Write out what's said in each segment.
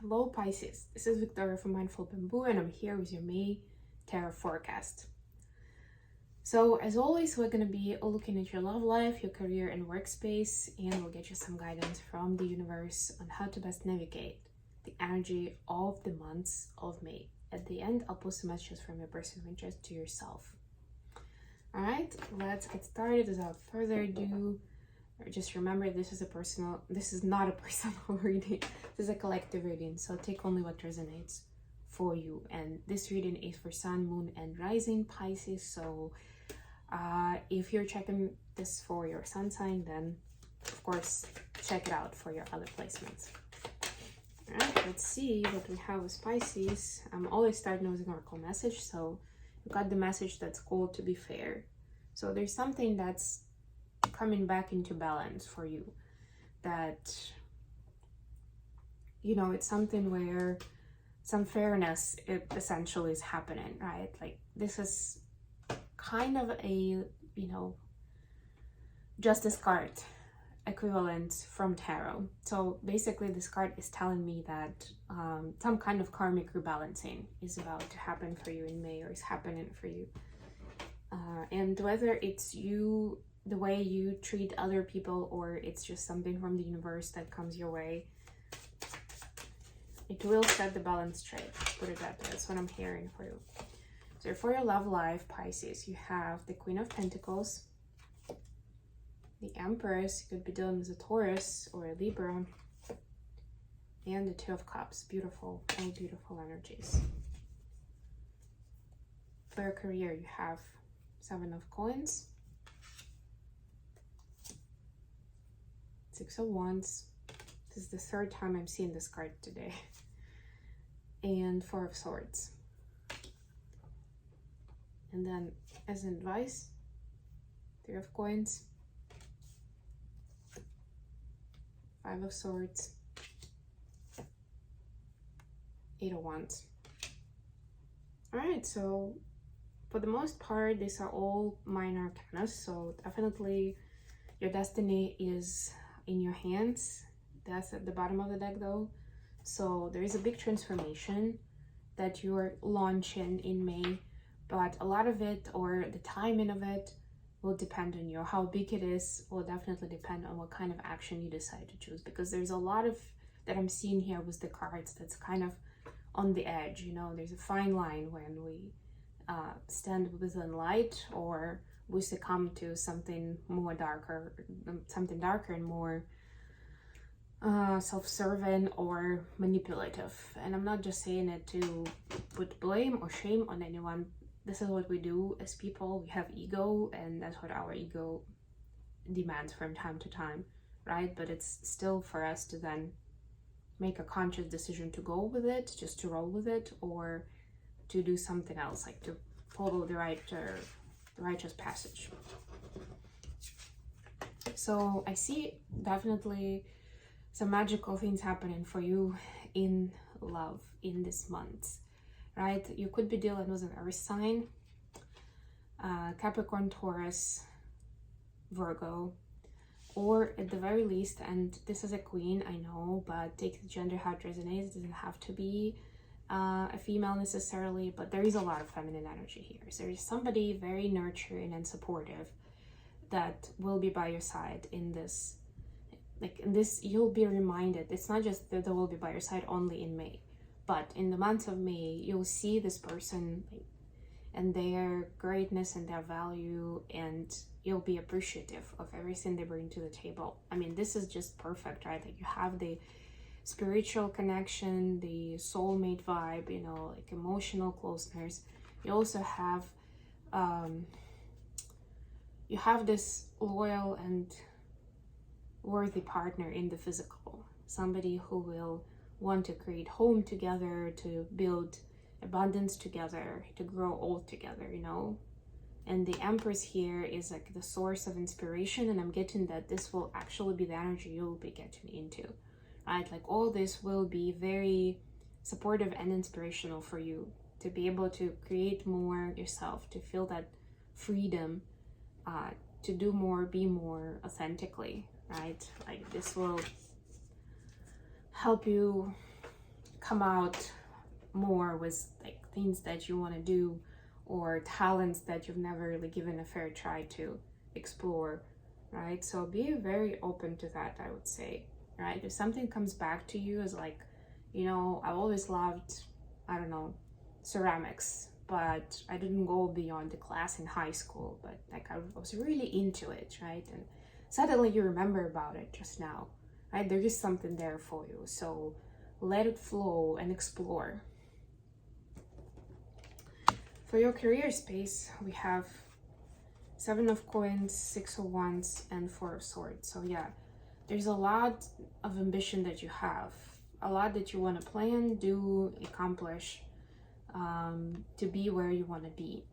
Hello Pisces, this is Victoria from Mindful Bamboo and I'm here with your May Tarot Forecast. So as always, we're going to be looking at your love life, your career and workspace, and we'll get you some guidance from the universe on how to best navigate the energy of the months of May. At the end, I'll post some messages from your person of interest to yourself. Alright, let's get started. Without further ado, just remember this is not a personal reading. This is a collective reading, so take only what resonates for you. And this reading is for Sun, Moon, and Rising Pisces. So if you're checking this for your sun sign, then of course check it out for your other placements. Alright, let's see what we have with Pisces. I'm always starting with an oracle message, so you got the message that's called to be fair. So there's something that's coming back into balance for you, that it's something where some fairness essentially is happening, right? Like this is kind of a justice card equivalent from tarot. So basically this card is telling me that some kind of karmic rebalancing is about to happen for you in May, or is happening for you, and whether it's you, the way you treat other people, or it's just something from the universe that comes your way, it will set the balance straight. Put it that way. That's what I'm hearing for you. So for your love life, Pisces, you have the Queen of Pentacles, the Empress. You could be dealing with a Taurus or a Libra, and the Two of Cups. Beautiful, all beautiful energies. For your career, you have Seven of Coins, Six of Wands. This is the third time I'm seeing this card today. And Four of Swords. And then as an advice, Three of Coins, Five of Swords, Eight of Wands. Alright, so for the most part, these are all minor arcana, so definitely your destiny is in your hands. That's at the bottom of the deck though. So there is a big transformation that you're launching in May, but a lot of it, or the timing of it, will depend on you. How big it is will definitely depend on what kind of action you decide to choose, because there's a lot of that I'm seeing here with the cards that's kind of on the edge. There's a fine line when we stand within light, or we succumb to something more darker, and more self-serving or manipulative. And I'm not just saying it to put blame or shame on anyone. This is what we do as people. We have ego, and that's what our ego demands from time to time, right? But it's still for us to then make a conscious decision to go with it, just to roll with it, or to do something else, like to follow the righteous passage. So I see definitely some magical things happening for you in love in this month, right? You could be dealing with an earth sign, Capricorn, Taurus, Virgo, or at the very least, and this is a queen, I know, but take the gender how it resonates. It doesn't have to be a female necessarily, but there is a lot of feminine energy here. So there is somebody very nurturing and supportive that will be by your side in this. Like in this, you'll be reminded, it's not just that they will be by your side only in May, but in the month of May, you'll see this person and their greatness and their value, and you'll be appreciative of everything they bring to the table. I mean, this is just perfect, right? Like you have the spiritual connection, the soulmate vibe, like emotional closeness. You also have this loyal and worthy partner in the physical, somebody who will want to create home together, to build abundance together, to grow old together, And the Empress here is like the source of inspiration, and I'm getting that this will actually be the energy you'll be getting into, right? Like all this will be very supportive and inspirational for you to be able to create more yourself, to feel that freedom, to do more, be more authentically, right? Like this will help you come out more with like things that you want to do or talents that you've never really given a fair try to explore, right? So be very open to that, I would say, right? If something comes back to you as like, you know, I've always loved, I don't know, ceramics, but I didn't go beyond the class in high school, but like I was really into it, right? And suddenly you remember about it just now, right? There is something there for you. So let it flow and explore. For your career space, we have 7 of Coins, 6 of Wands, and 4 of Swords. So yeah, there's a lot of ambition that you have, a lot that you want to plan, do, accomplish, to be where you want to be.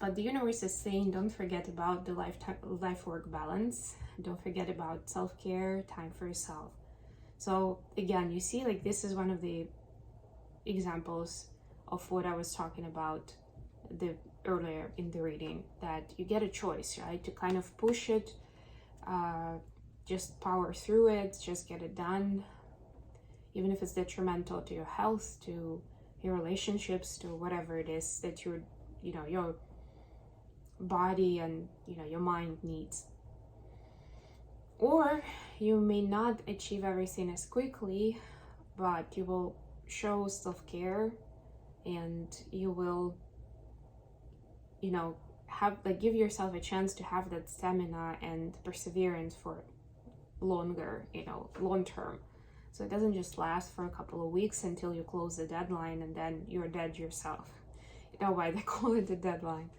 But the universe is saying, don't forget about the life-work balance. Don't forget about self-care, time for yourself. So again, you see, like this is one of the examples of what I was talking about earlier in the reading, that you get a choice, right? To kind of push it, just power through it, just get it done, even if it's detrimental to your health, to your relationships, to whatever it is that your body and your mind needs. Or you may not achieve everything as quickly, but you will show self-care, and you will give yourself a chance to have that stamina and perseverance for longer, long term. So it doesn't just last for a couple of weeks until you close the deadline and then you're dead yourself. You know why they call it the deadline.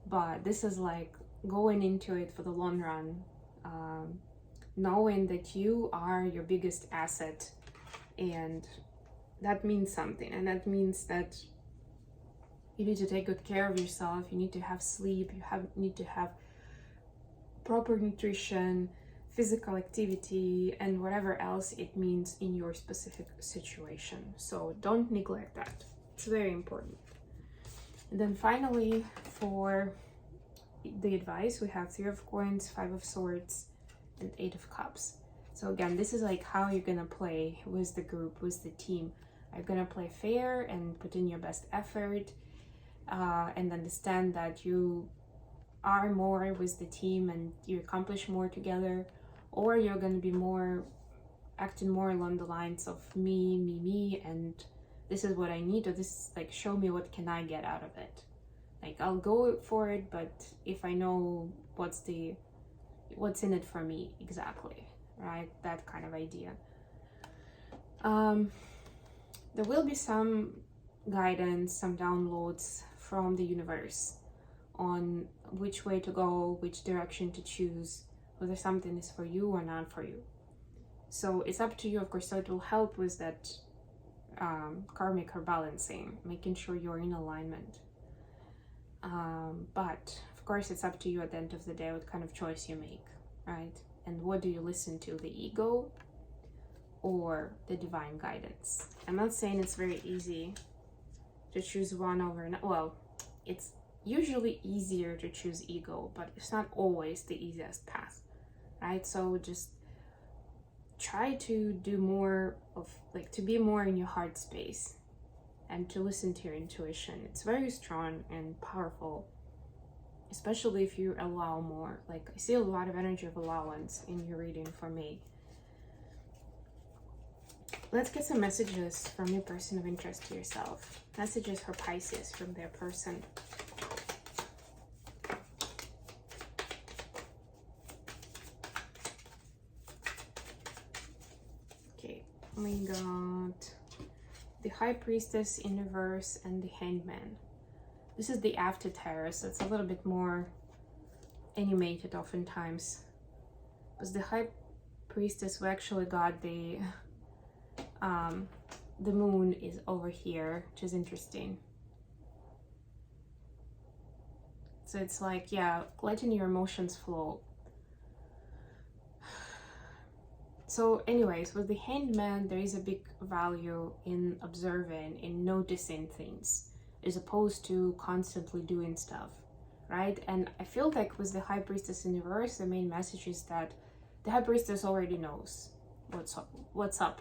But this is like going into it for the long run, knowing that you are your biggest asset, and that means something. And that means that you need to take good care of yourself. You need to have sleep. You need to have proper nutrition, physical activity, and whatever else it means in your specific situation. So don't neglect that. It's very important. And then finally, for the advice, we have 3 of Coins, 5 of Swords, and 8 of Cups. So again, this is like how you're gonna play with the group, with the team. Are you gonna play fair and put in your best effort, and understand that you are more with the team and you accomplish more together? Or you're going to be acting more along the lines of me, and this is what I need, or this is like, show me what can I get out of it. Like, I'll go for it, but if I know what's in it for me exactly, right? That kind of idea. There will be some guidance, some downloads from the universe on which way to go, which direction to choose, whether something is for you or not for you. So it's up to you, of course. So it will help with that karmic or balancing, making sure you're in alignment. But of course, it's up to you at the end of the day what kind of choice you make, right? And what do you listen to, the ego or the divine guidance? I'm not saying it's very easy to choose one over another. Well, it's usually easier to choose ego, but it's not always the easiest path, right? So just try to do more of, like, to be more in your heart space and to listen to your intuition. It's very strong and powerful, especially if you allow more. Like, I see a lot of energy of allowance in your reading for me. Let's get some messages from your person of interest to yourself. Messages for Pisces from their person. Okay, we got the High Priestess in reverse and the Hangman. This is the after tarot, so it's a little bit more animated oftentimes. Because the High Priestess, we actually got the moon is over here, which is interesting. So it's like, yeah, letting your emotions flow. So anyways, with the Hangman, there is a big value in observing, in noticing things, as opposed to constantly doing stuff, right? And I feel like with the High Priestess in reverse, the main message is that the High Priestess already knows what's up.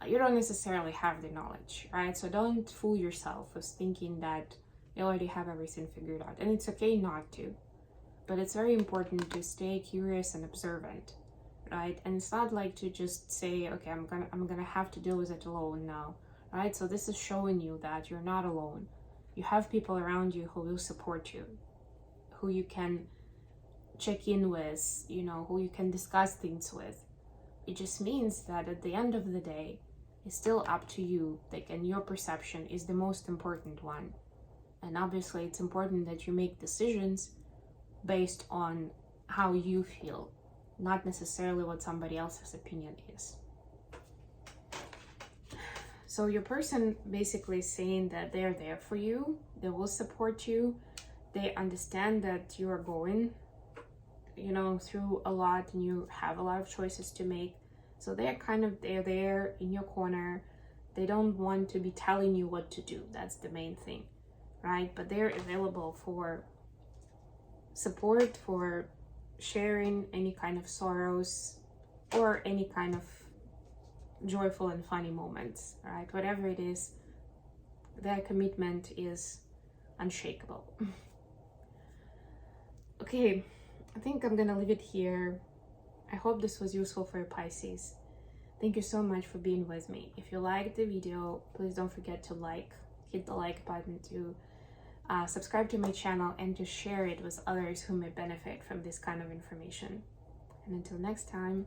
you don't necessarily have the knowledge, right? So don't fool yourself with thinking that you already have everything figured out. And it's okay not to, but it's very important to stay curious and observant, right? And it's not like to just say, okay, I'm gonna have to deal with it alone now, right? So this is showing you that you're not alone. You have people around you who will support you, who you can check in with, you know, who you can discuss things with. It just means that at the end of the day, it's still up to you, like, and your perception is the most important one. And obviously it's important that you make decisions based on how you feel, not necessarily what somebody else's opinion is. So your person basically is saying that they're there for you, they will support you, they understand that you are going, you know, through a lot and you have a lot of choices to make. So they're there in your corner. They don't want to be telling you what to do. That's the main thing, right? But they're available for support, for sharing any kind of sorrows or any kind of joyful and funny moments, right? Whatever it is, their commitment is unshakable. Okay, I think I'm gonna leave it here. I hope this was useful for you, Pisces. Thank you so much for being with me. If you liked the video, please don't forget to hit the like button, to subscribe to my channel, and to share it with others who may benefit from this kind of information. And until next time,